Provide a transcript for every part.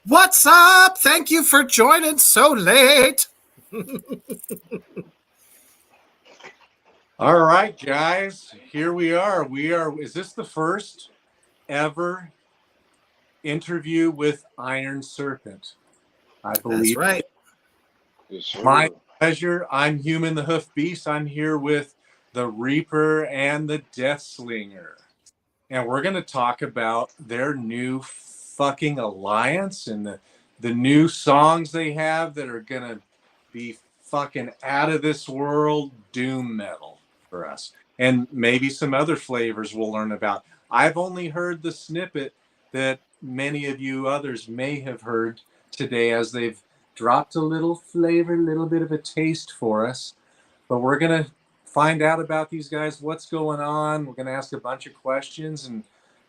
What's up? Thank you for joining so late. All right, guys, here we are. Is this the first ever interview with Iron Serpent? I believe. That's right. Yes, sir. My pleasure. I'm Human the Hoofed Beast. I'm here with the Reaper and the DeathSlinger. And we're going to talk about their new fucking alliance and the new songs they have that are going to be fucking out of this world doom metal for us. And maybe some other flavors we'll learn about. I've only heard the snippet that many of you others may have heard today as they've dropped a little flavor, a little bit of a taste for us. But we're going to find out about these guys, what's going on. We're going to ask a bunch of questions and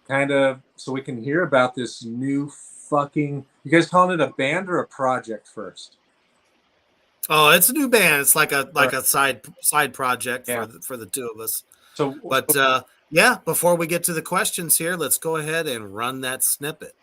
kind of so we can hear about this new fucking, you guys calling it a band or a project first? Oh, it's a new band. It's like a side project for the two of us. So, but yeah, before we get to the questions here, let's go ahead and run that snippet.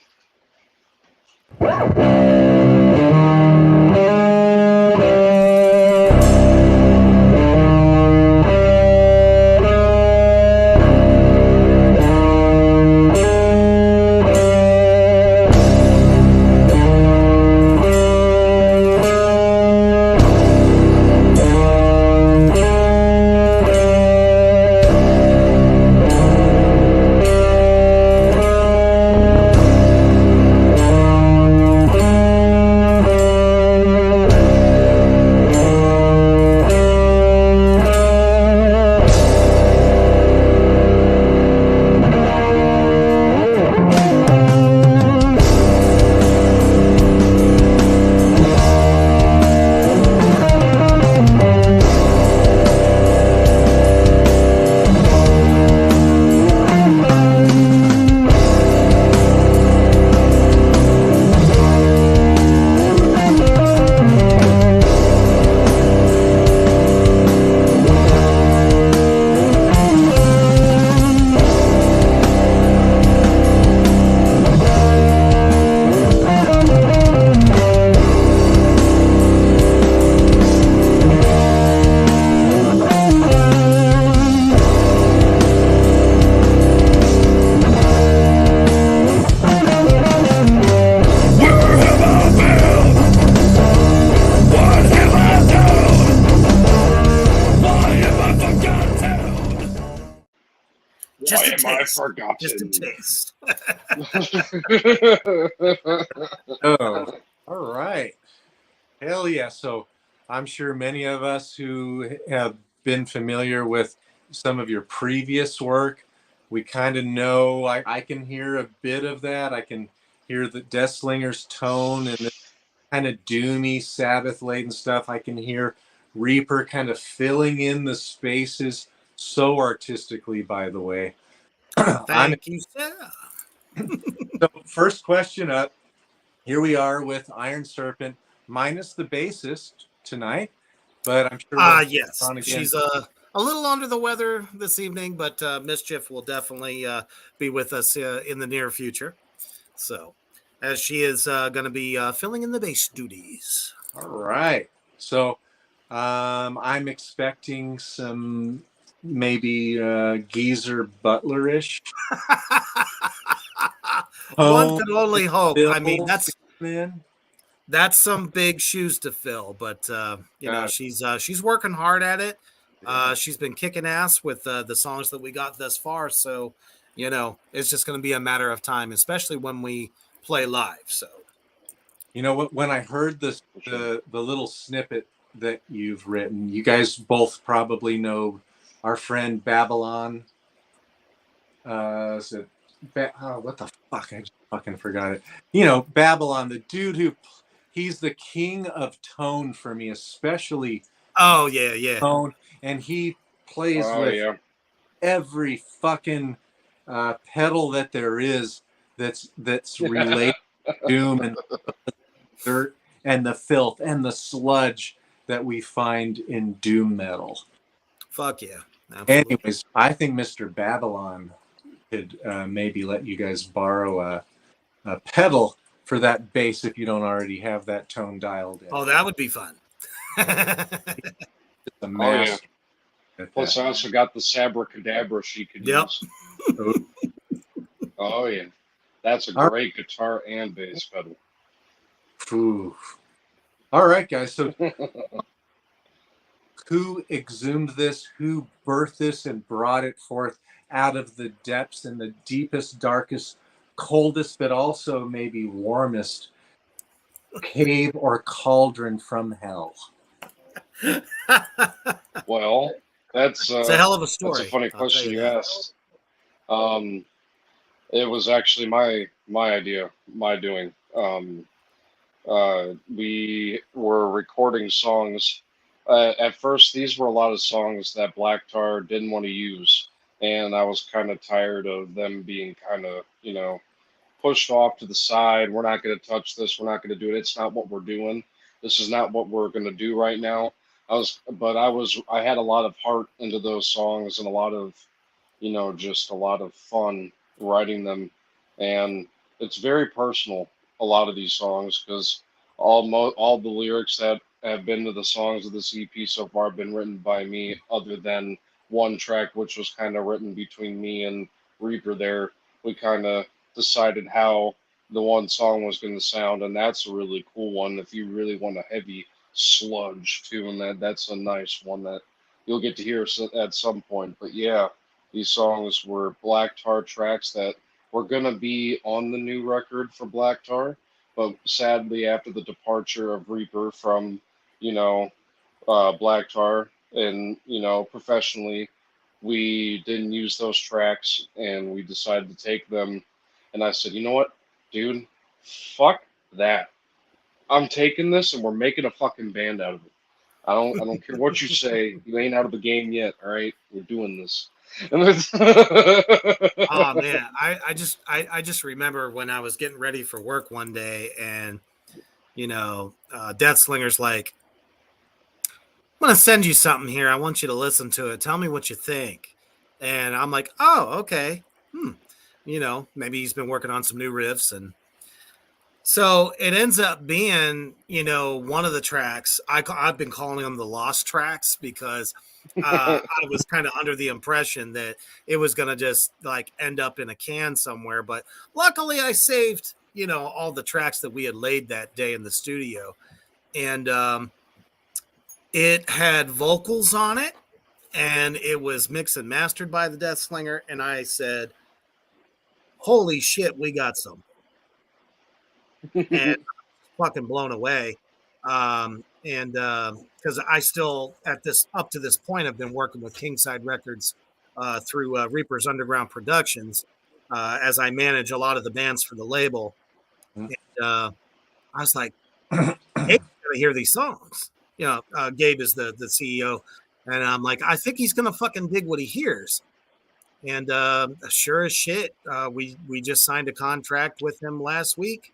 Forgotten. Just a taste. oh, all right. Hell yeah. So I'm sure many of us who have been familiar with some of your previous work, we kind of know, I can hear a bit of that. I can hear the DeathSlinger's tone and the kind of doomy Sabbath-laden stuff. I can hear Reaper kind of filling in the spaces so artistically, by the way. Thank you, sir. So first question up. Here we are with Iron Serpent, minus the bassist tonight, but I'm sure. Yes, she's a little under the weather this evening, but Mischief will definitely be with us in the near future. So, as she is going to be filling in the bass duties. All right. So, I'm expecting some maybe Geezer Butler-ish. One can only hope. I mean, that's some big shoes to fill, but you know, she's working hard at it. She's been kicking ass with the songs that we got thus far. So, you know, it's just going to be a matter of time, especially when we play live. So, you know what? When I heard the little snippet that you've written, you guys both probably know our friend Babylon. What the fuck? I just fucking forgot it. You know, Babylon, the dude he's the king of tone for me, especially. Oh yeah. Tone, and he plays with every fucking pedal that there is. That's related to doom and the dirt and the filth and the sludge that we find in doom metal. Fuck yeah. Absolutely. Anyways, I think Mr. Babylon could maybe let you guys borrow a pedal for that bass if you don't already have that tone dialed in. Oh, that would be fun. It's a Oh, yeah. master at Plus, that. I also got the Sabracadabra she could Yep. use. Oh, yeah. That's a All great guitar and bass pedal. Ooh. All right, guys. So who exhumed this? Who birthed this and brought it forth out of the depths and the deepest, darkest, coldest, but also maybe warmest cave or cauldron from hell? Well, It's a hell of a that's a story. funny I'll tell question you you that. asked. It was actually my idea, my doing. We were recording songs. At first, these were a lot of songs that Black Tar didn't want to use, and I was kind of tired of them being kind of, pushed off to the side. We're not going to touch this. We're not going to do it. It's not what we're doing. This is not what we're going to do right now. I had a lot of heart into those songs and a lot of, just a lot of fun writing them. And it's very personal, a lot of these songs, because all the lyrics that have been to the songs of this EP so far have been written by me, other than one track, which was kind of written between me and Reaper there. We kind of decided how the one song was going to sound, and that's a really cool one if you really want a heavy sludge too, and that's a nice one that you'll get to hear at some point. But yeah, these songs were Black Tar tracks that were going to be on the new record for Black Tar, but sadly after the departure of Reaper from, you know, Black Tar, and professionally, we didn't use those tracks, and we decided to take them. And I said, you know what, dude, fuck that. I'm taking this, and we're making a fucking band out of it. I don't care what you say. You ain't out of the game yet. All right, we're doing this. Oh man, I just remember when I was getting ready for work one day, and DeathSlinger's like, I'm gonna send you something here. I want you to listen to it. Tell me what you think. And I'm like, oh, okay. Maybe he's been working on some new riffs. And so it ends up being, one of the tracks. I've been calling them the lost tracks because I was kind of under the impression that it was going to just like end up in a can somewhere. But luckily I saved, all the tracks that we had laid that day in the studio. And it had vocals on it, and it was mixed and mastered by the DeathSlinger. And I said, holy shit, we got some. And fucking blown away. And because I still up to this point, I've been working with Kingside Records through Reaper's Underground Productions as I manage a lot of the bands for the label. And I was like, hey, gotta hear these songs. Gabe is the CEO, and I'm like, I think he's gonna fucking dig what he hears. And sure as shit, we just signed a contract with him last week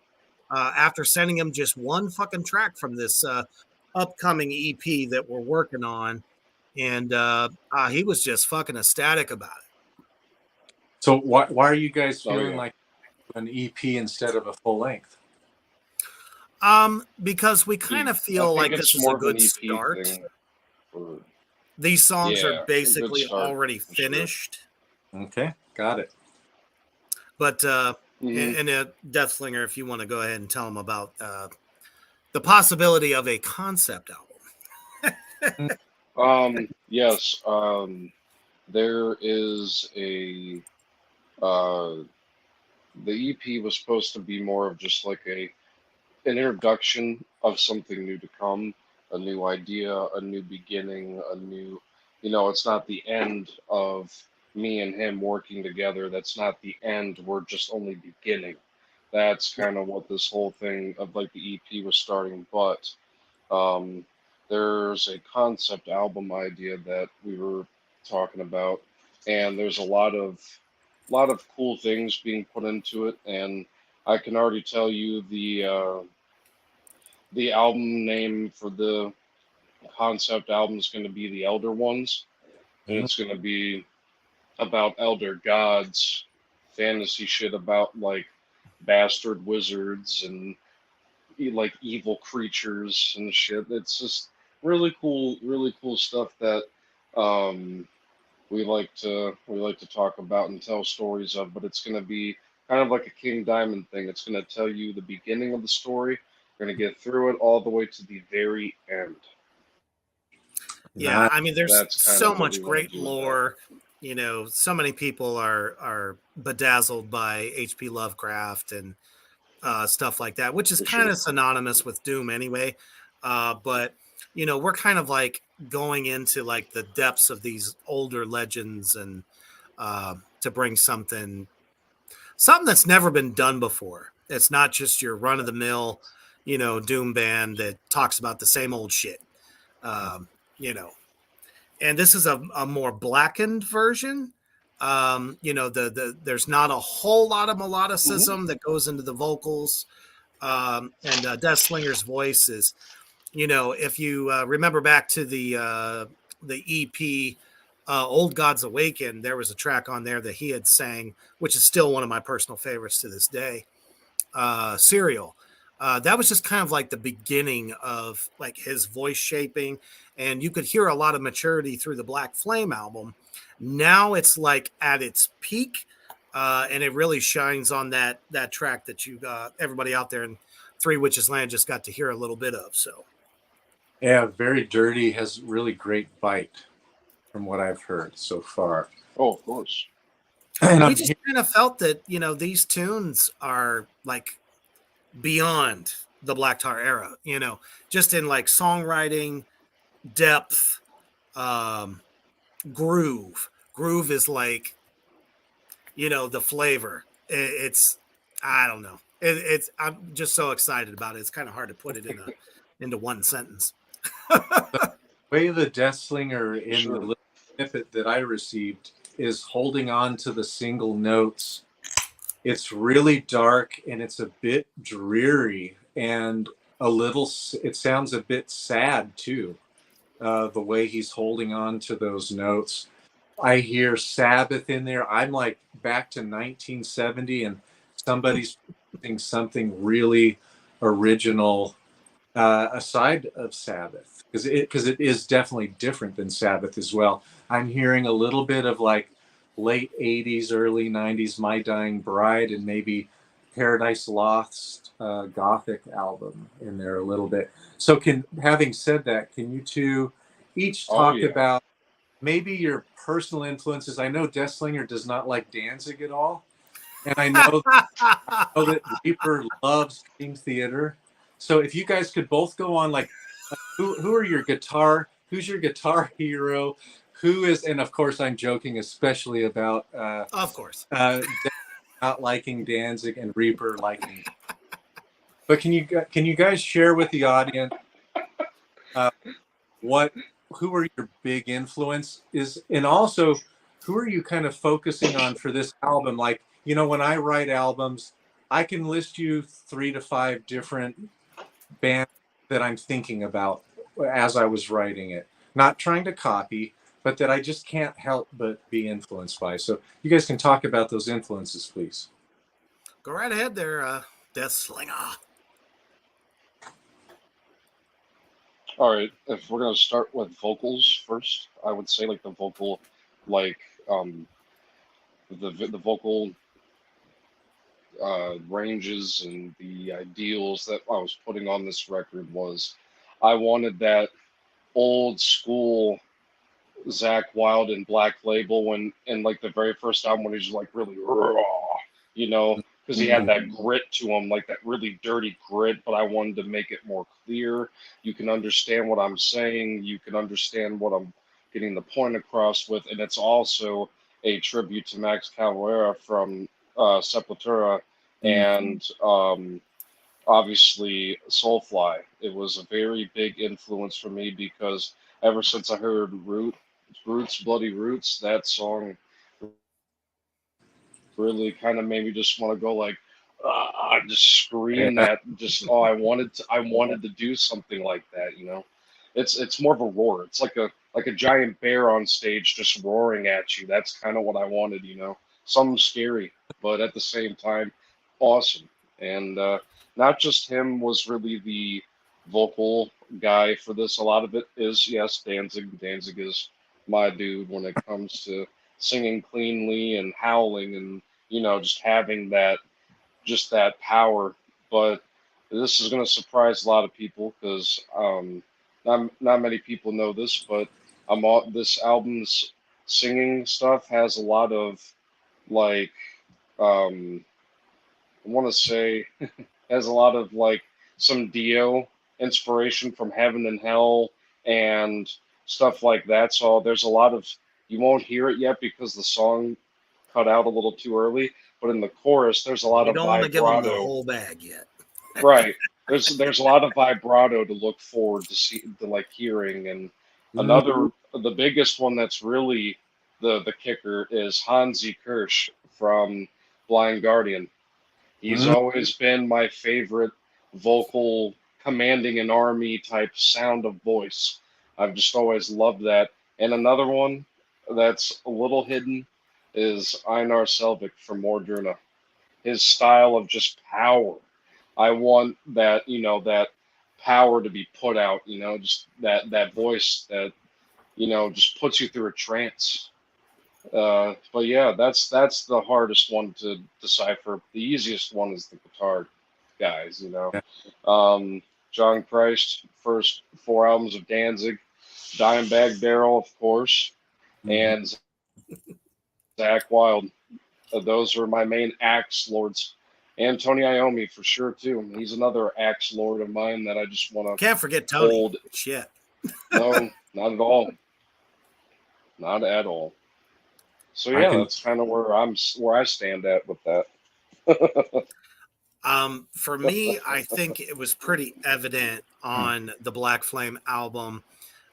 after sending him just one fucking track from this upcoming EP that we're working on, and he was just fucking ecstatic about it. So why are you guys feeling like an EP instead of a full length? Because we kind of feel like this is a good start. These songs are basically already finished. Sure. Okay, got it. But and DeathSlinger, if you want to go ahead and tell them about the possibility of a concept album. Yes. There is a the EP was supposed to be more of just like an introduction of something new to come, a new idea, a new beginning, a new, it's not the end of me and him working together. That's not the end. We're just only beginning. That's kind of what this whole thing of like the EP was starting. But there's a concept album idea that we were talking about, and there's a lot of cool things being put into it, and I can already tell you the album name for the concept album is going to be The Elder Ones, and it's going to be about elder gods, fantasy shit about like bastard wizards and like evil creatures and shit. It's just really cool stuff that um, we like to talk about and tell stories of. But it's going to be kind of like a King Diamond thing. It's going to tell you the beginning of the story. We're going to get through it all the way to the very end. Yeah, Not I mean, there's That's kind so of what we much want to great do with that. lore. You know, so many people are bedazzled by H.P. Lovecraft and stuff like that, which is For kind sure. of synonymous with Doom anyway. But you know, we're kind of like going into like the depths of these older legends and to bring something that's never been done before. It's not just your run of the mill, you know, Doom band that talks about the same old shit. Um, you know, and this is a more blackened version. You know, there's not a whole lot of Hmm. melodicism that goes into the vocals. And DeathSlinger's voice is, you know, if you remember back to the EP Old Gods Awaken, there was a track on there that he had sang, which is still one of my personal favorites to this day. Serial. That was just kind of like the beginning of like his voice shaping, and you could hear a lot of maturity through the Black Flame album. Now it's like at its peak, and it really shines on that track that you everybody out there in Three Witches Land just got to hear a little bit of. So Yeah, Very Dirty has really great bite from what I've heard so far. Oh, of course. And we I'm just here. kind of felt that, you know, these tunes are like beyond the Black Tar era, you know, just in like songwriting, depth, um, groove. Groove is like, you know, the flavor. It's I don't know. It's I'm just so excited about it. It's kind of hard to put it into one sentence. Way the Deathslinger For in the sure. little snippet that I received is holding on to the single notes. It's really dark and it's a bit dreary and it sounds a bit sad too. The way he's holding on to those notes. I hear Sabbath in there. I'm like back to 1970 and somebody's doing something really original aside of Sabbath, because it is definitely different than Sabbath as well. I'm hearing a little bit of like late '80s, early '90s, My Dying Bride, and maybe Paradise Lost Gothic album in there a little bit. So, having said that, can you two each Oh talk yeah. about maybe your personal influences? I know Deathslinger does not like Danzig at all, and I know that Reaper loves Dream Theater. So if you guys could both go on, like, who are your guitar? Who's your guitar hero? Who is? And of course, I'm joking, especially about Of course. not liking Danzig and Reaper liking. But can you guys share with the audience uh, what who are your big influence is, and also who are you kind of focusing on for this album? Like, when I write albums, I can list you 3 to 5 different bands that I'm thinking about as I was writing it, not trying to copy, but that I just can't help but be influenced by. So you guys can talk about those influences, please. Go right ahead there, Death Slinger. All right. If we're gonna start with vocals first, I would say like the vocal, like um, the vocal ranges and the ideals that I was putting on this record was, I wanted that old school Zach Wild and Black Label when in like the very first album when he's like really raw, because he had Mhm. that grit to him, like that really dirty grit. But I wanted to make it more clear. You can understand what I'm saying. You can understand what I'm getting the point across with, and it's also a tribute to Max Cavalera from Sepultura and obviously Soulfly. It was a very big influence for me because ever since I heard Roots, Bloody Roots, that song really kind of made me just want to go like, just scream Yeah. that. Just I wanted to do something like that. It's more of a roar. It's like a giant bear on stage just roaring at you. That's kind of what I wanted. Something scary, but at the same time, awesome. And not just him was really the vocal guy for this. A lot of it is, yes, Danzig. Danzig is my dude when it comes to singing cleanly and howling and, just having that power. But this is going to surprise a lot of people because not many people know this, but this album's singing stuff has a lot of like um, I want to say has a lot of like some Dio inspiration from Heaven and Hell and stuff like that. So there's a lot of you won't hear it yet because the song cut out a little too early. But in the chorus, there's a lot You of don't want to give them the vibrato. whole bag yet. Right. There's a lot of vibrato to look forward to like hearing. And the biggest one that's really the kicker is Hansi Kirsch from Blind Guardian. He's always been my favorite vocal commanding an army type sound of voice. I've just always loved that. And another one that's a little hidden is Einar Selvik from Mordruna. His style of just power. I want that, that power to be put out, just that voice that, just puts you through a trance. But yeah, that's the hardest one to decipher. The easiest one is the guitar guys, John Christ, first 4 albums of Danzig, Dimebag Darrell, of course, and Zach Wild. Those are my main axe lords. And Tony Iommi for sure too. He's another axe lord of mine that I just want to Can't forget Tony. hold. Shit. No, not at all. Not at all. So yeah, that's kind of where I stand at with that. For me, I think it was pretty evident on the Black Flame album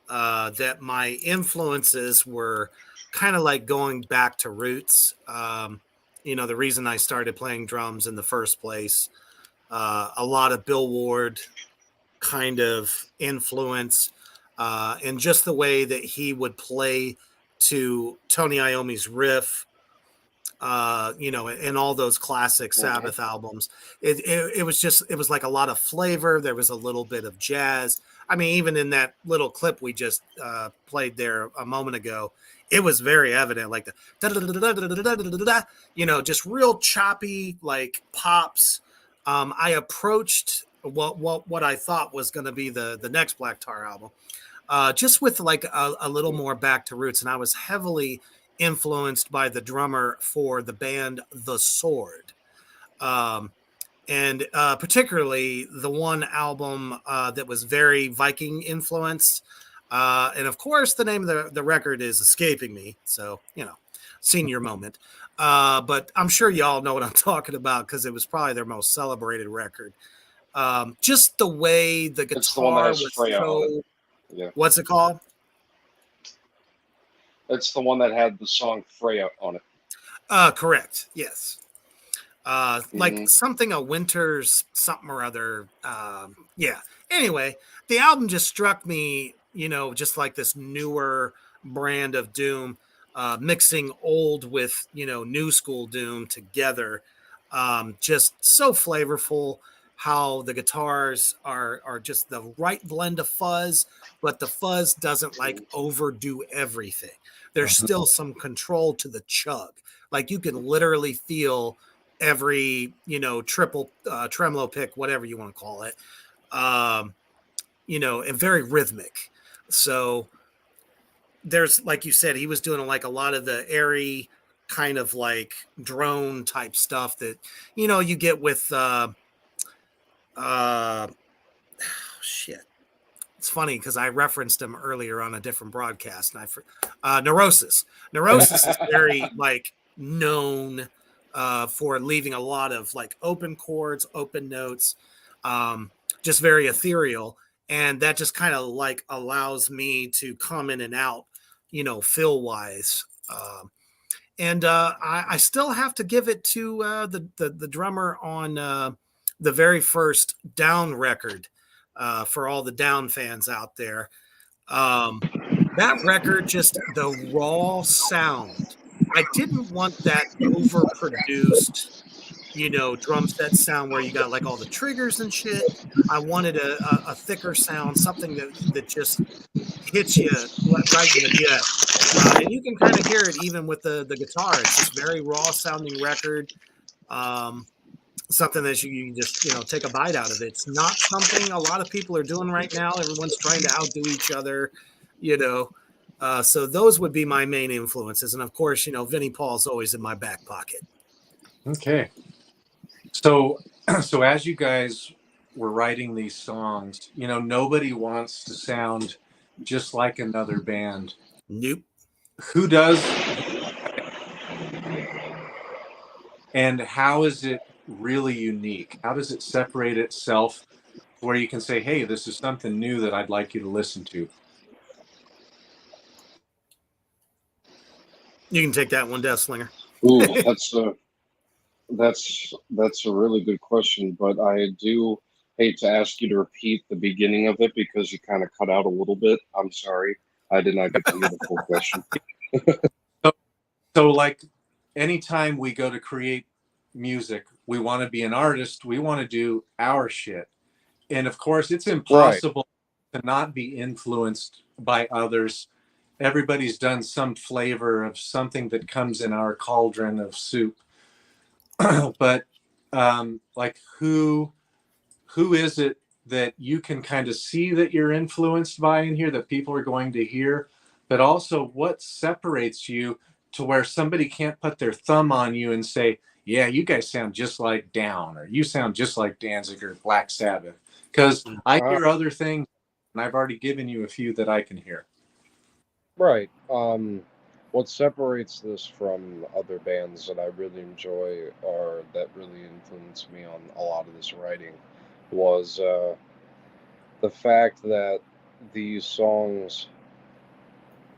that my influences were kind of like going back to roots. The reason I started playing drums in the first place, a lot of Bill Ward kind of influence, and just the way that he would play to Tony Iommi's riff, and all those classic Sabbath albums. It was like a lot of flavor. There was a little bit of jazz. I mean, even in that little clip we just played there a moment ago, it was very evident, like the just real choppy, like pops. I approached what I thought was going to be the next Black Tar album, just with like a little more back to roots, and I was heavily influenced by the drummer for the band The Sword, and particularly the one album that was very Viking influenced. And of course, the name of the record is escaping me. So, senior moment. But I'm sure y'all know what I'm talking about because it was probably their most celebrated record. Just the way the guitar was so... Yeah. What's it called? It's the one that had the song Freya on it. Correct. Yes. Like something a winter's something or other. Yeah. Anyway, the album just struck me, just like this newer brand of doom, mixing old with, new school doom together. Just so flavorful. How the guitars are just the right blend of fuzz, but the fuzz doesn't like overdo everything. There's still some control to the chug. Like you can literally feel every, triple tremolo pick, whatever you want to call it, and very rhythmic. So there's, like you said, he was doing like a lot of the airy kind of like drone type stuff that, you get with, shit. It's funny because I referenced him earlier on a different broadcast, and Neurosis. Neurosis is very like known for leaving a lot of like open chords, open notes, just very ethereal, and that just kind of like allows me to come in and out, feel wise. And I still have to give it to the drummer on the very first Down record, for all the Down fans out there. That record, just the raw sound. I didn't want that overproduced, drum set sound where you got like all the triggers and shit. I wanted a thicker sound, something that just hits you right in the gut. And you can kind of hear it even with the guitar. It's just very raw sounding record. Something that you just take a bite out of. It's not something a lot of people are doing right now. Everyone's trying to outdo each other, so those would be my main influences. And of course, Vinnie Paul's always in my back pocket. Okay. So as you guys were writing these songs, nobody wants to sound just like another band. Nope. Who does? And how is it really unique? How does it separate itself where you can say, hey, this is something new that I'd like you to listen to? You can take that one, DeathSlinger. Ooh, that's a really good question, but I do hate to ask you to repeat the beginning of it because you kind of cut out a little bit. I'm sorry. I did not get to hear the full question. So like anytime we go to create music, we want to be an artist, we want to do our shit. And of course, it's impossible to not be influenced by others. Everybody's done some flavor of something that comes in our cauldron of soup. But like who is it that you can kind of see that you're influenced by in here that people are going to hear, but also what separates you to where somebody can't put their thumb on you and say, yeah, you guys sound just like Down, or you sound just like Danzig or Black Sabbath? Because I hear other things, and I've already given you a few that I can hear. Right. What separates this from other bands that I really enjoy or that really influenced me on a lot of this writing was the fact that these songs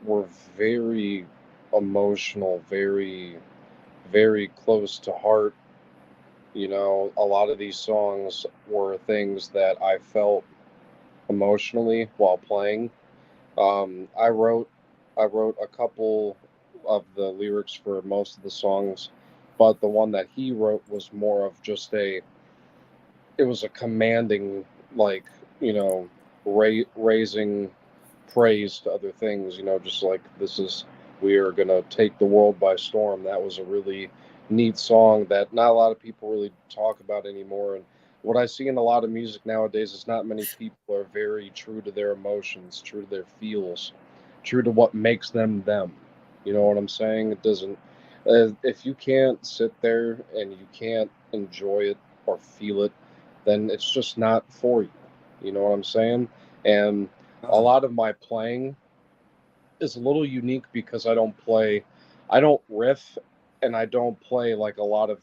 were very emotional, very, very close to heart. A lot of these songs were things that I felt emotionally while playing. I wrote a couple of the lyrics for most of the songs, but the one that he wrote was more of just it was a commanding, like, raising praise to other things, just like we are going to take the world by storm. That was a really neat song that not a lot of people really talk about anymore. And what I see in a lot of music nowadays is not many people are very true to their emotions, true to their feels, true to what makes them them. You know what I'm saying? It doesn't, if you can't sit there and you can't enjoy it or feel it, then it's just not for you. You know what I'm saying? And a lot of my playing is a little unique because I don't riff, and I don't play like a lot of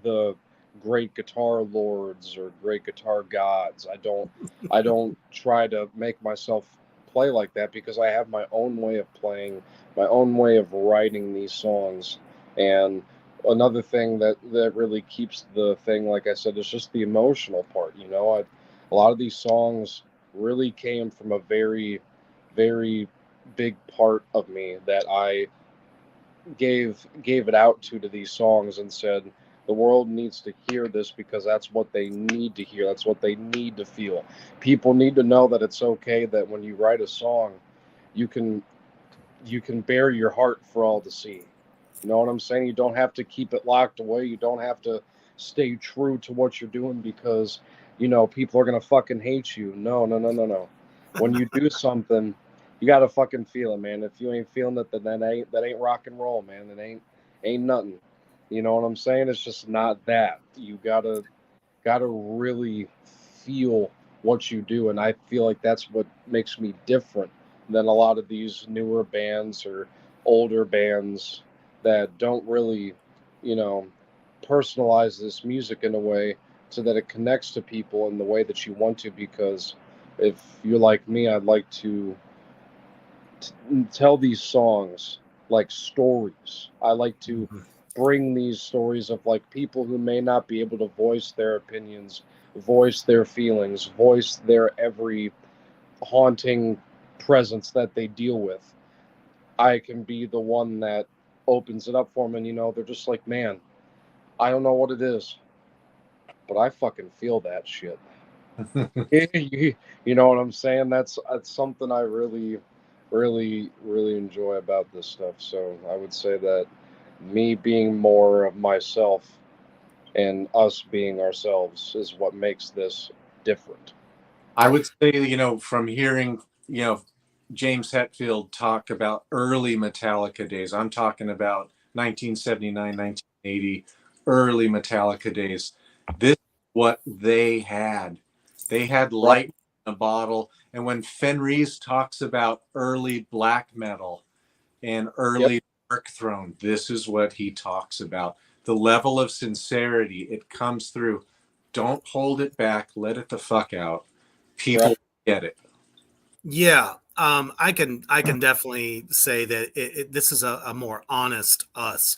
the great guitar lords or great guitar gods. I don't try to make myself play like that because I have my own way of playing, my own way of writing these songs. And another thing that really keeps the thing, like I said, is just the emotional part. A lot of these songs really came from a very, very big part of me that I gave it out to these songs and said the world needs to hear this because that's what they need to hear. That's what they need to feel. People need to know that it's okay that when you write a song, you can bare your heart for all to see. You know what I'm saying? You don't have to keep it locked away. You don't have to stay true to what you're doing because people are gonna fucking hate you. No, no, no, no, no. When you do something, you gotta fucking feel it, man. If you ain't feeling it, then that ain't rock and roll, man. It ain't nothing. You know what I'm saying? It's just not that. You gotta really feel what you do, and I feel like that's what makes me different than a lot of these newer bands or older bands that don't really, you know, personalize this music in a way so that it connects to people in the way that you want to. Because if you're like me, I'd like to tell these songs like stories. I like to bring these stories of like people who may not be able to voice their opinions, voice their feelings, voice their every haunting presence that they deal with. I can be the one that opens it up for them, and they're just like, man, I don't know what it is. but I fucking feel that shit. You know what I'm saying? That's something I really, really, really enjoy about this stuff. So I would say that me being more of myself and us being ourselves is what makes this different. I would say, from hearing, James Hetfield talk about early Metallica days, I'm talking about 1979, 1980, early Metallica days. This is what they had. They had light in a bottle. And when Fenriz talks about early black metal and early Dark Throne, this is what he talks about. The level of sincerity, it comes through. Don't hold it back. Let it the fuck out. People get it. Yeah, I can definitely say that this is a more honest us.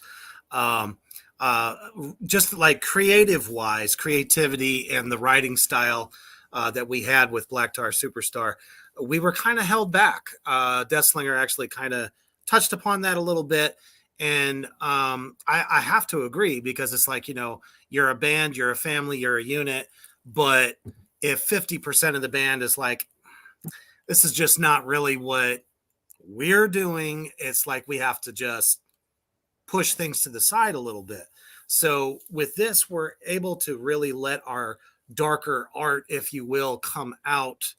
Um, uh, just like creative wise, creativity and the writing style that we had with Black Tar Superstar, we were kind of held back. Deathslinger actually kind of touched upon that a little bit. And I have to agree because it's like, you're a band, you're a family, you're a unit. But if 50% of the band is like, this is just not really what we're doing, it's like we have to just push things to the side a little bit. So with this, we're able to really let our darker art, if you will, come out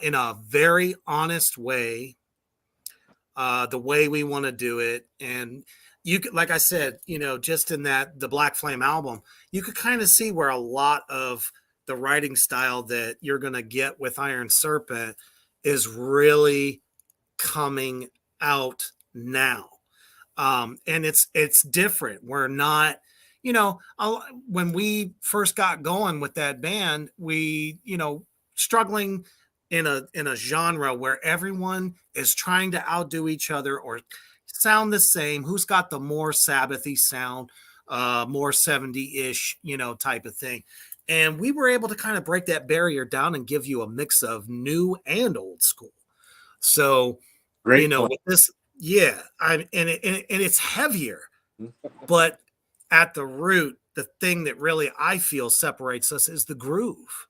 in a very honest way, the way we want to do it. And you could, like I said, just in the Black Flame album, you could kind of see where a lot of the writing style that you're going to get with Iron Serpent is really coming out now. And it's different. We're not, when we first got going with that band, we, struggling in a genre where everyone is trying to outdo each other or sound the same. Who's got the more Sabbathy sound, more 70-ish, type of thing. And we were able to kind of break that barrier down and give you a mix of new and old school. So, Great point. with this, yeah, and it's heavier, but at the root, the thing that really I feel separates us is the groove.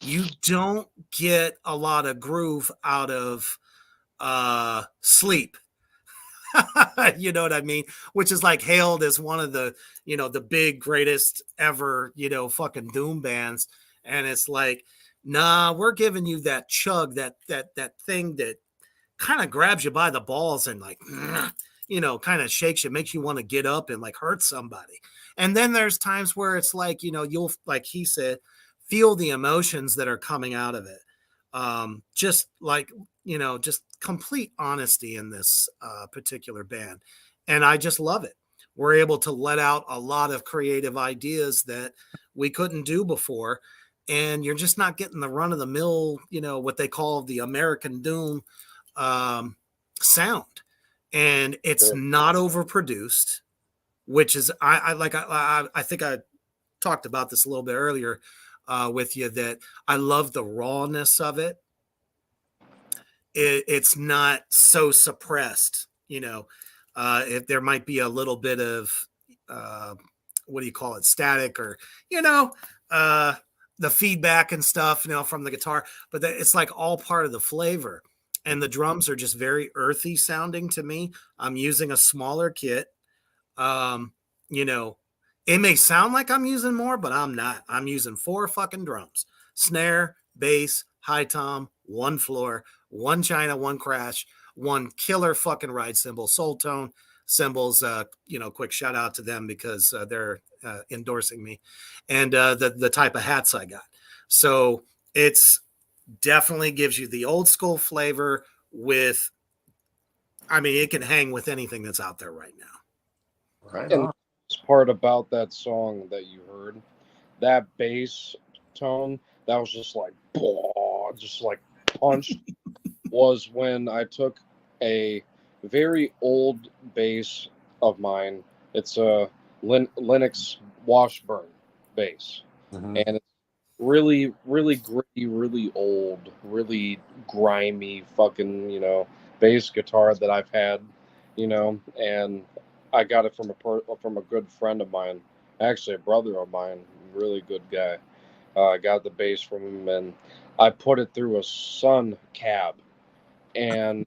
You don't get a lot of groove out of Sleep. You know what I mean? Which is like hailed as one of the, the big greatest ever, fucking doom bands. And it's like, nah, we're giving you that chug, that thing that kind of grabs you by the balls and like, kind of shakes you, makes you want to get up and like hurt somebody. And then there's times where it's like, you'll, like he said, feel the emotions that are coming out of it. Just like, just complete honesty in this particular band. And I just love it. We're able to let out a lot of creative ideas that we couldn't do before. And you're just not getting the run of the mill, what they call the American Doom sound. And it's not overproduced, which is, I think I talked about this a little bit earlier with you, that I love the rawness of it. It's not so suppressed, if there might be a little bit of what do you call it, static or the feedback and stuff, from the guitar, but it's like all part of the flavor. And the drums are just very earthy sounding to me. I'm using a smaller kit. You know, it may sound like I'm using more, but I'm not. I'm using 4 fucking drums: snare, bass, high tom, 1 floor, 1 china, 1 crash, 1 killer fucking ride cymbal, soul tone cymbals. Quick shout out to them because they're endorsing me, and the type of hats I got. So it's definitely gives you the old school flavor with, I mean, it can hang with anything that's out there right now. Right And on. this part about that song that you heard, that bass tone, that was just like, just like punched, was when I took a very old bass of mine. It's a Linux Washburn bass. Mm-hmm. And it's really, really gritty, really old, really grimy fucking, bass guitar that I've had, and I got it from a good friend of mine Actually, a brother of mine, really good guy. I got the bass from him, and I put it through a Sun cab, and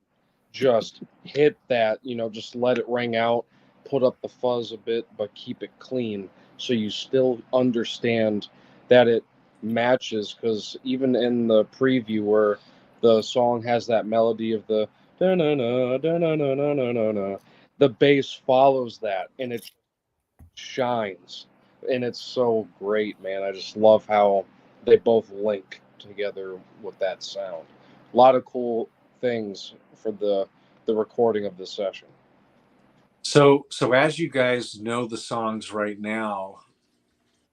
just hit that, just let it ring out, put up the fuzz a bit, but keep it clean so you still understand that it matches. Because even in the preview where the song has that melody of the da-na-na, da-na-na-na-na-na, the bass follows that and it shines. And it's so great, man. I just love how they both link together with that sound. A lot of cool things for the recording of this session. So as you guys know the songs right now,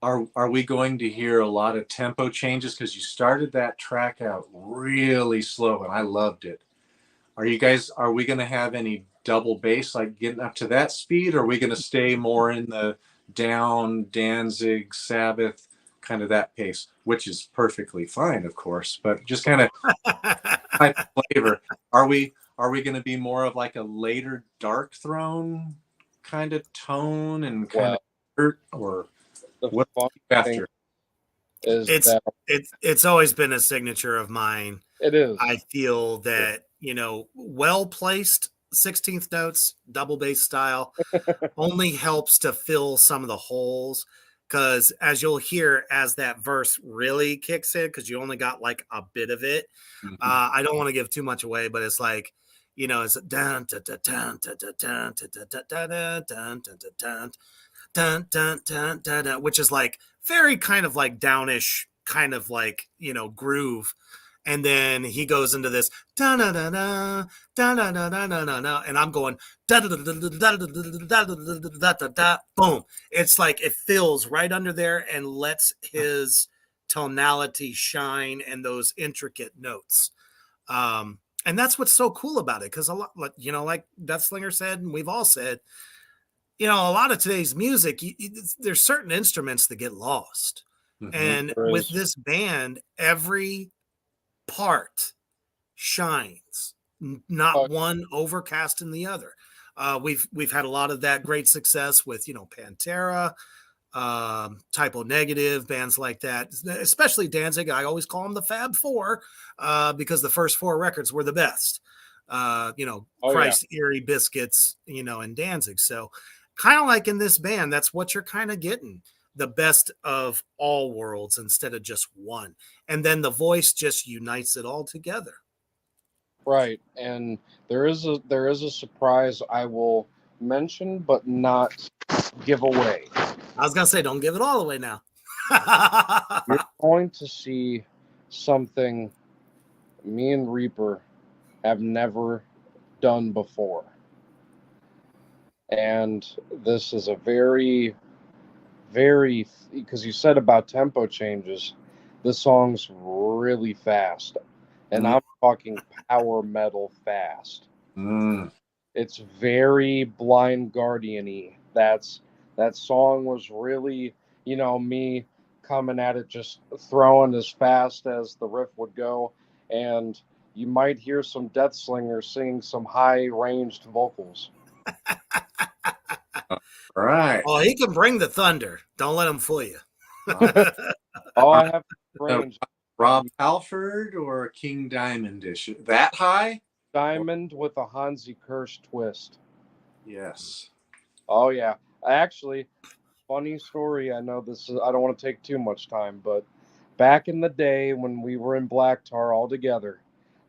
are we going to hear a lot of tempo changes? Because you started that track out really slow and I loved it. Are we going to have any double bass, like getting up to that speed? Or are we going to stay more in the down Danzig, Sabbath, kind of that pace, which is perfectly fine, of course, but just kind of type of flavor. Are we going to be more of like a later Dark Throne kind of tone and kind of hurt, or The what fun thing after? is it's that it's always been a signature of mine. it is. I feel that, well placed 16th notes, double bass style, only helps to fill some of the holes. Because as you'll hear, as that verse really kicks in, because you only got like a bit of it. Mhm. I don't want to give too much away, but it's like, it's dun dun dun dun dun dun dun dun dun dun dun dun dun dun dun dun, which is like very kind of like downish, kind of like groove. And then he goes into this da da da da da da da da da da, and I'm going da da da da da da da da. Boom! It's like it fills right under there and lets his tonality shine and those intricate notes. And that's what's so cool about it, because a lot, like DeathSlinger said, and we've all said, a lot of today's music, there's certain instruments that get lost, and with this band, every part shines, not one overcasting the other. We've had a lot of that great success with Pantera, Typo Negative, bands like that, especially Danzig. I always call them the Fab Four, because the first four records were the best. Christ, Eerie, Biscuits, and Danzig. So kind of like in this band, that's what you're kind of getting, the best of all worlds instead of just one. And then the voice just unites it all together. Right. And there is a surprise I will mention but not give away. I was gonna say, don't give it all away now. You're going to see something me and Reaper have never done before. And this is a very, very, because you said about tempo changes, this song's really fast. And I'm talking power metal fast. It's very Blind Guardian-y. That song was really, me coming at it, just throwing as fast as the riff would go. And you might hear some DeathSlinger singing some high-ranged vocals. Right. Oh, he can bring the thunder. Don't let him fool you. Oh, I have range. Rob Halford or King Diamond-ish? That high? Diamond with a Hansi Kirsch twist. Yes. Oh, yeah. Actually, funny story. I know this is, I don't want to take too much time, but back in the day when we were in Black Tar all together,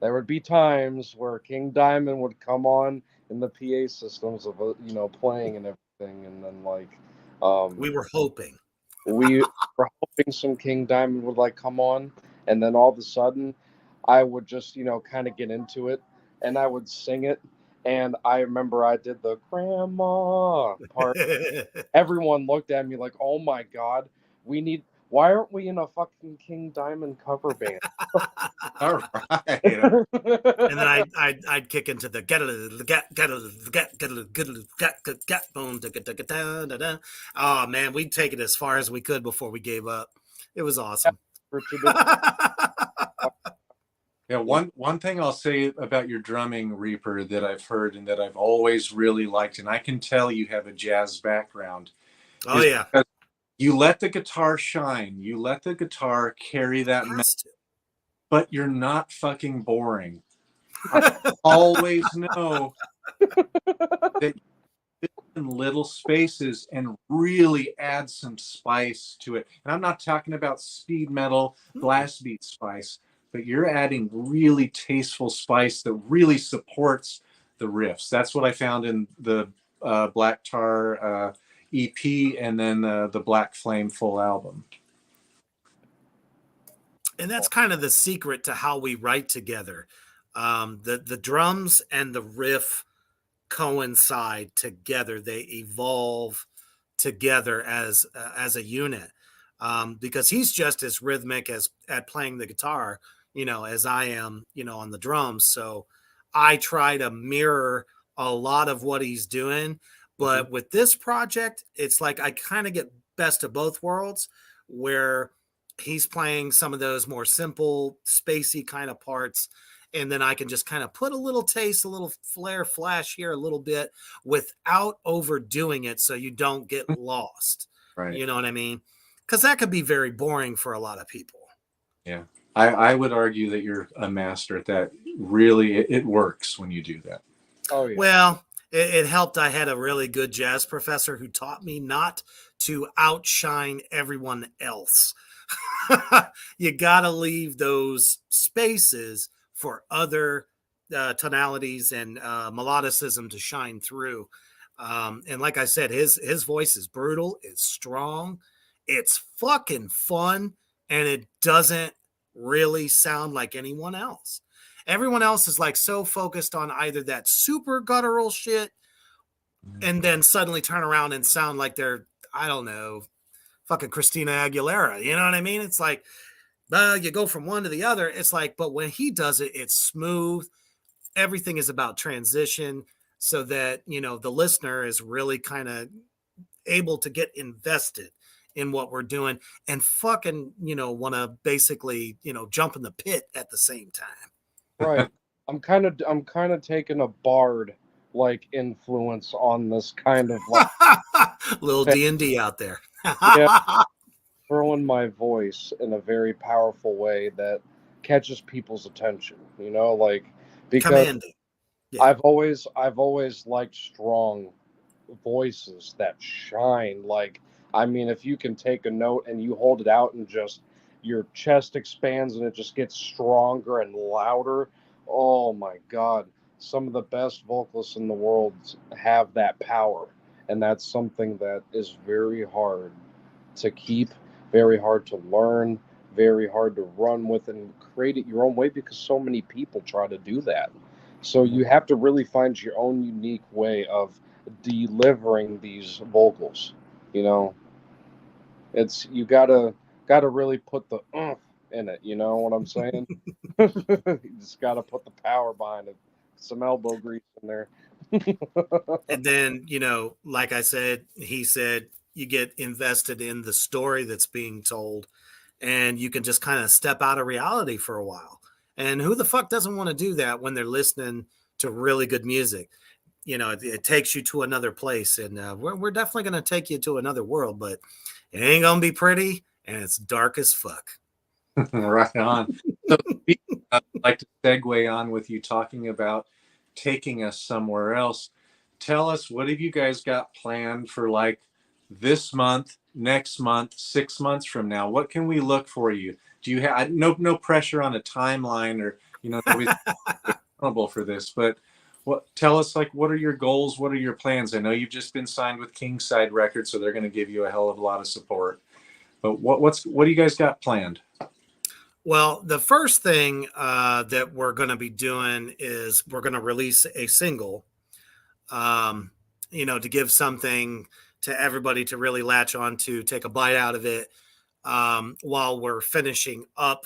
there would be times where King Diamond would come on in the PA systems of, playing and everything. And then, we were hoping. We were hoping some King Diamond would, come on. And then all of a sudden, I would just, kind of get into it. And I would sing it. And I remember I did the grandma part. Everyone looked at me like, oh my God, why aren't we in a fucking King Diamond cover band? All right. And then I'd kick into the get boom. Oh man, we'd take it as far as we could before we gave up. It was awesome. Yeah, one thing I'll say about your drumming, Reaper, that I've heard and that I've always really liked, and I can tell you have a jazz background. Oh yeah. You let the guitar shine. You let the guitar carry that Has to. but you're not fucking boring. I always know that in little spaces and really add some spice to it. And I'm not talking about speed metal, blast beat spice, but you're adding really tasteful spice that really supports the riffs. That's what I found in the Black Tar EP and then the Black Flame full album. And that's kind of the secret to how we write together. The drums and the riff coincide together. They evolve together as a unit, because he's just as rhythmic as at playing the guitar, as I am, on the drums. So I try to mirror a lot of what he's doing. But with this project, it's like I kind of get best of both worlds, where he's playing some of those more simple, spacey kind of parts. And then I can just kind of put a little taste, a little flare flash here, a little bit without overdoing it so you don't get lost. Right. You know what I mean? Because that could be very boring for a lot of people. Yeah. I would argue that you're a master at that. Really, it works when you do that. Oh, yeah. Well, it helped. I had a really good jazz professor who taught me not to outshine everyone else. You got to leave those spaces for other tonalities and melodicism to shine through. And like I said, his voice is brutal, it's strong, it's fucking fun, and it doesn't really sound like anyone else. Everyone else is like so focused on either that super guttural shit and then suddenly turn around and sound like they're, I don't know, fucking Christina Aguilera. You know what I mean? It's like, you go from one to the other. It's like, but when he does it, it's smooth. Everything is about transition so that, the listener is really kind of able to get invested in what we're doing and fucking, want to basically, jump in the pit at the same time. Right. I'm kind of taking a bard like influence on this kind of like little D&D out there. Yeah. Throwing my voice in a very powerful way that catches people's attention, like because Commanding. Yeah. I've always liked strong voices that shine. Like, I mean, if you can take a note and you hold it out and just your chest expands and it just gets stronger and louder. Oh my God. Some of the best vocalists in the world have that power. And that's something that is very hard to keep, very hard to learn, very hard to run with and create it your own way because so many people try to do that. So you have to really find your own unique way of delivering these vocals. It's you gotta really put the in it. You know what I'm saying? You just gotta put the power behind it. Some elbow grease in there. And then, like I said, he said you get invested in the story that's being told and you can just kind of step out of reality for a while. And who the fuck doesn't want to do that when they're listening to really good music? It takes you to another place, and we're definitely going to take you to another world, but it ain't going to be pretty and it's dark as fuck. Right on. So I'd like to segue on with you talking about taking us somewhere else. Tell us, what have you guys got planned for like this month, next month, 6 months from now? What can we look for you? Do you have no pressure on a timeline or, nobody's accountable for this, but tell us, like, what are your goals? What are your plans? I know you've just been signed with Kingside Records, so they're going to give you a hell of a lot of support. But what do you guys got planned? Well, the first thing that we're going to be doing is we're going to release a single, to give something to everybody to really latch on to, take a bite out of it while we're finishing up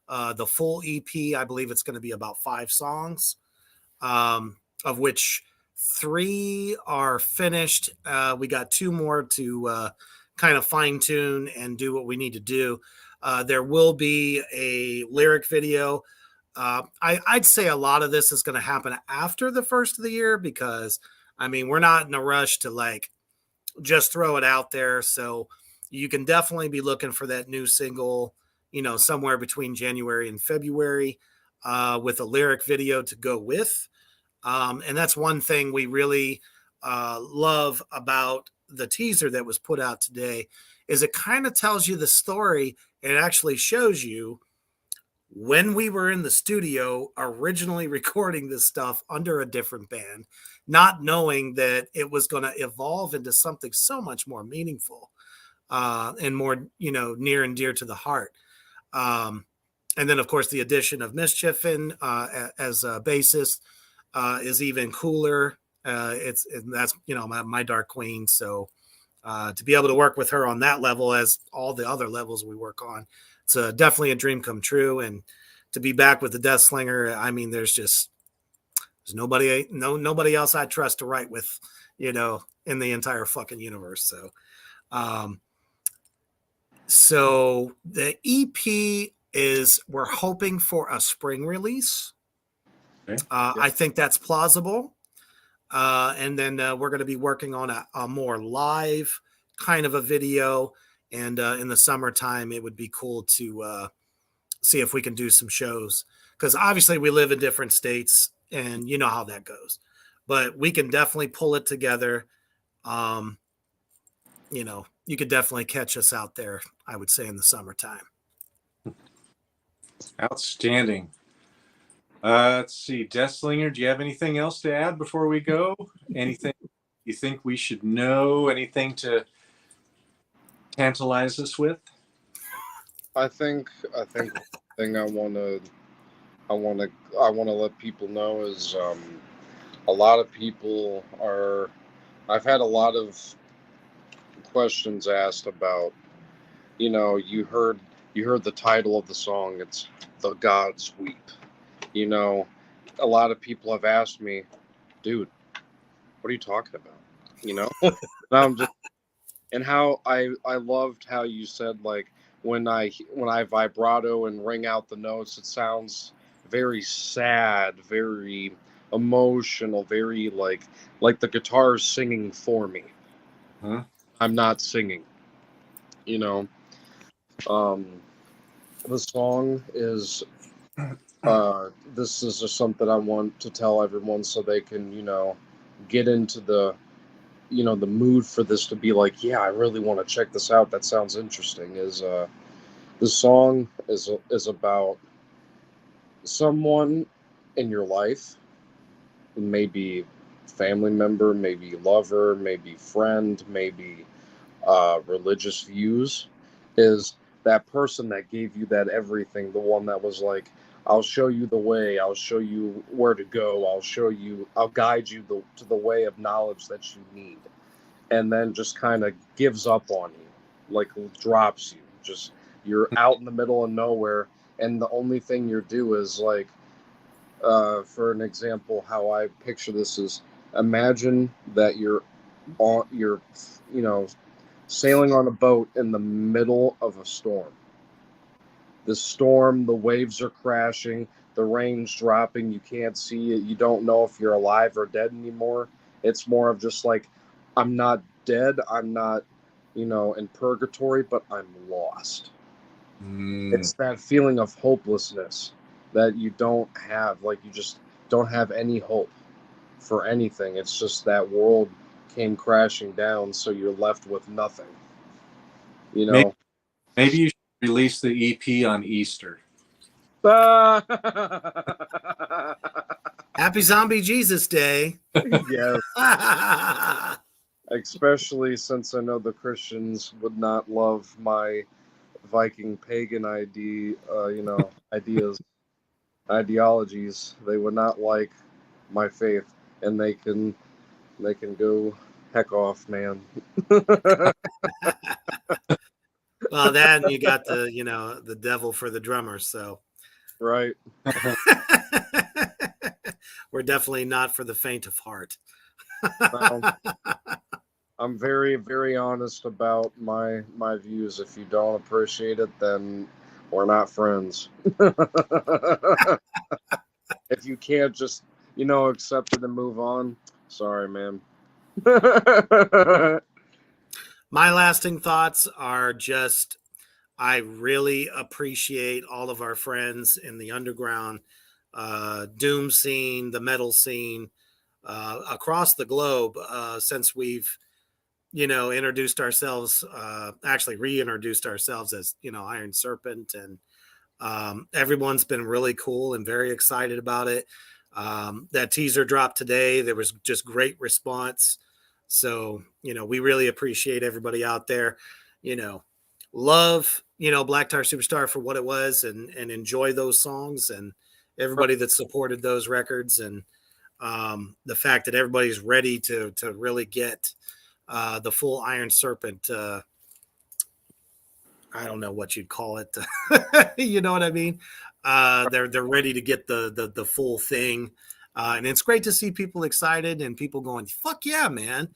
the full EP. I believe it's going to be about 5 songs, of which 3 are finished. We got 2 more to kind of fine tune and do what we need to do. There will be a lyric video. I'd say a lot of this is going to happen after the first of the year because, we're not in a rush to like just throw it out there. So you can definitely be looking for that new single, somewhere between January and February, with a lyric video to go with. And that's one thing we really love about the teaser that was put out today, is it kind of tells you the story. It actually shows you when we were in the studio originally recording this stuff under a different band, not knowing that it was going to evolve into something so much more meaningful and more, near and dear to the heart. And then, of course, the addition of Mischiefin as a bassist is even cooler. That's my Dark Queen. So to be able to work with her on that level, as all the other levels we work on, it's definitely a dream come true. And to be back with the DeathSlinger, I mean, there's nobody else I trust to write with, in the entire fucking universe. So, so the EP we're hoping for a spring release. Okay. I think that's plausible. And then we're going to be working on a more live kind of a video. And in the summertime, it would be cool to see if we can do some shows, because obviously we live in different states and you know how that goes, but we can definitely pull it together. You could definitely catch us out there, I would say, in the summertime. Outstanding. Let's see, DeathSlinger, do you have anything else to add before we go? Anything you think we should know? Anything to tantalize us with? I think the thing I want to let people know is a lot of people are. I've had a lot of questions asked about. You heard the title of the song. It's The Gods Weep. A lot of people have asked me, dude, what are you talking about? And I'm just, and how I loved how you said, like, when I vibrato and ring out the notes, it sounds very sad, very emotional, very like the guitar's singing for me. Huh? I'm not singing. The song is this is just something I want to tell everyone so they can, get into the mood for this, to be like, yeah, I really want to check this out. That sounds interesting. The song is about someone in your life, maybe family member, maybe lover, maybe friend, maybe religious views, is that person that gave you that everything, the one that was like, I'll show you the way, I'll show you where to go, I'll guide you to the way of knowledge that you need, and then just kind of gives up on you, like drops you, just you're out in the middle of nowhere, and the only thing you do is like, for an example, how I picture this is, imagine that you're sailing on a boat in the middle of a storm. The storm, the waves are crashing, the rain's dropping, you can't see it, you don't know if you're alive or dead anymore. It's more of just like, I'm not dead, I'm not, in purgatory, but I'm lost. It's that feeling of hopelessness that you don't have, like you just don't have any hope for anything. It's just that world came crashing down, so you're left with nothing. Maybe you should release the EP on Easter. Happy Zombie Jesus Day. Yes. Especially since I know the Christians would not love my Viking pagan ideologies. They would not like my faith, and they can go heck off, man. Well, that, and you got the devil for the drummer, so Right. We're definitely not for the faint of heart. I'm very, very honest about my views. If you don't appreciate it, then we're not friends. If you can't just, accept it and move on, sorry, man. My lasting thoughts are just I really appreciate all of our friends in the underground doom scene, the metal scene across the globe since we've introduced ourselves, actually reintroduced ourselves as Iron Serpent, and everyone's been really cool and very excited about it. That teaser dropped today. There was just great response. So, we really appreciate everybody out there, you know, love, Black Tar Superstar for what it was, and enjoy those songs, and everybody that supported those records, and the fact that everybody's ready to really get the full Iron Serpent. I don't know what you'd call it. You know what I mean? They're ready to get the full thing, and it's great to see people excited and people going, "Fuck yeah, man!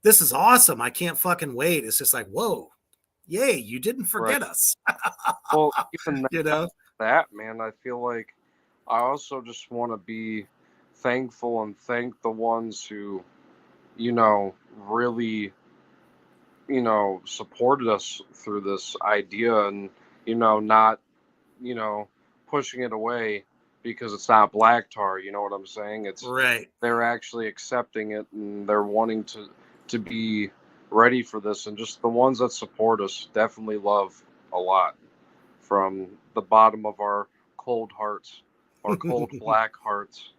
This is awesome! I can't fucking wait!" It's just like, whoa, yay! You didn't forget us. Well, even that, man, I feel like I also just want to be thankful and thank the ones who, really, supported us through this idea, and, not, pushing it away because it's not Black Tar. You know what I'm saying? It's right. They're actually accepting it, and they're wanting to be ready for this. And just the ones that support us definitely love a lot from the bottom of our cold hearts, our cold black hearts.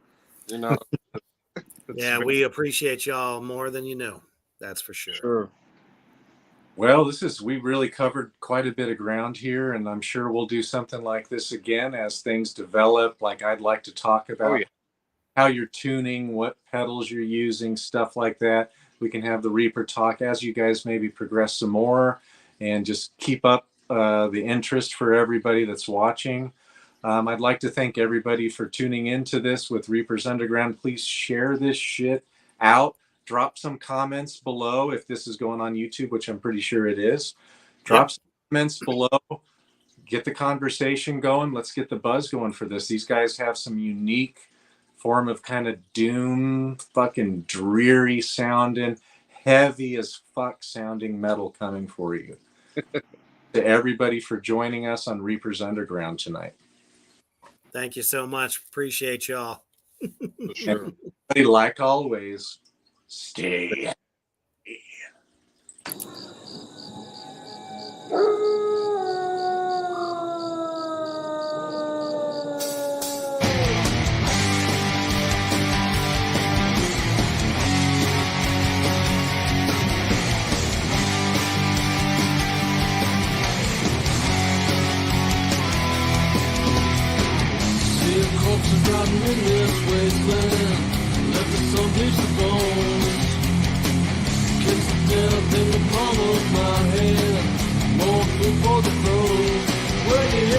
Yeah, we appreciate y'all more than you know. That's for sure. Sure. Well, we really covered quite a bit of ground here, and I'm sure we'll do something like this again as things develop. Like, I'd like to talk about how you're tuning, what pedals you're using, stuff like that. We can have the Reaper talk as you guys maybe progress some more, and just keep up the interest for everybody that's watching. I'd like to thank everybody for tuning into this with Reaper's Underground. Please share this shit out. Drop some comments below if this is going on YouTube, which I'm pretty sure it is. Drop some comments below. Get the conversation going. Let's get the buzz going for this. These guys have some unique form of kind of doom, fucking dreary sounding, heavy as fuck sounding metal coming for you. To everybody for joining us on Reaper's Underground tonight. Thank you so much. Appreciate y'all. For sure. Like always, stay. Corpses rotting in this wasteland, left with some bleach the bone.